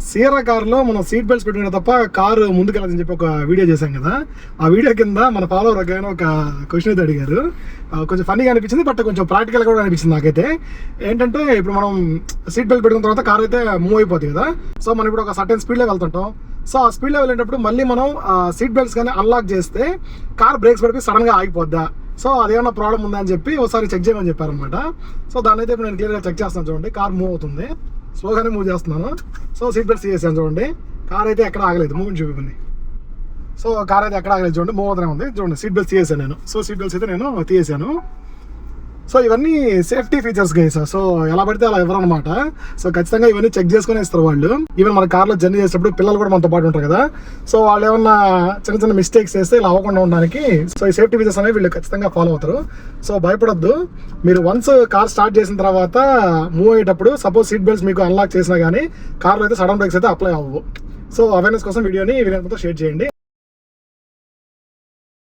సీరా కారులో మనం seat belts పెట్టుకునే తప్ప కారు ముందుకు వెళ్ళదని చెప్పి ఒక వీడియో చేశాం కదా. ఆ వీడియో కింద మన ఫాలోవర్ ఒక క్వశ్చన్ అయితే అడిగారు. కొంచెం ఫన్నీగా అనిపించింది, బట్ కొంచెం ప్రాక్టికల్గా కూడా అనిపించింది నాకైతే. ఏంటంటే ఇప్పుడు మనం సీట్ బెల్ట్ పెట్టుకున్న తర్వాత కార్ అయితే మూవ్ అయిపోతుంది కదా. సో మనం ఇప్పుడు ఒక సర్టెన్ స్పీడ్లో వెళ్తుంటాం. సో ఆ స్పీడ్లో వెళ్ళేటప్పుడు మళ్ళీ మనం సీట్ బెల్ట్స్ కానీ అన్లాక్ చేస్తే కార్ బ్రేక్స్ పడిపోయి సడన్గా ఆగిపోద్దా, సో అదేమన్నా ప్రాబ్లం ఉందా అని చెప్పి ఒకసారి చెక్ చేయమని చెప్పారనమాట. సో దాని అయితే ఇప్పుడు నేను క్లియర్గా చెక్ చేస్తాను. చూడండి, కార్ మూవ్ అవుతుంది, స్లోగానే మూవ్ చేస్తున్నాను. సో సీట్ బెల్ట్స్ తీసేసాను. చూడండి, కార్ అయితే ఎక్కడ ఆగలేదు, మూవ్మెంట్ చూపింది. సో కార్ అయితే ఎక్కడ ఆగలేదు, చూడండి మూవ్ అవుతూనే ఉంది. చూడండి, సీట్ బెల్ట్స్ తీసేసాను నేను. సో సీట్ బెల్ట్స్ అయితే నేను తీసేసాను. సో ఇవన్నీ సేఫ్టీ ఫీచర్స్ గైస్. సో ఎలా పడితే అలా ఇవ్వరు అనమాట. సో ఖచ్చితంగా ఇవన్నీ చెక్ చేసుకుని ఇస్తారు వాళ్ళు. ఈవెన్ మన కార్లో జర్నీ చేసేటప్పుడు పిల్లలు కూడా మనతో పాటు ఉంటారు కదా. సో వాళ్ళు ఏమన్నా చిన్న చిన్న మిస్టేక్స్ చేస్తే ఇలా అవ్వకుండా ఉండడానికి సో ఈ సేఫ్టీ ఫీచర్స్ అనేవి వీళ్ళు ఖచ్చితంగా ఫాలో అవుతారు. సో భయపడొద్దు. మీరు వన్స్ కార్ స్టార్ట్ చేసిన తర్వాత మూవ్ అయ్యేటప్పుడు సపోజ్ సీట్ బెల్ట్స్ మీకు అన్లాక్ చేసినా కానీ కార్లో అయితే సడన్ బ్రేక్స్ అయితే అప్లై అవ్వవు. సో అవేర్నెస్ కోసం వీడియోని వీళ్ళతో షేర్ చేయండి.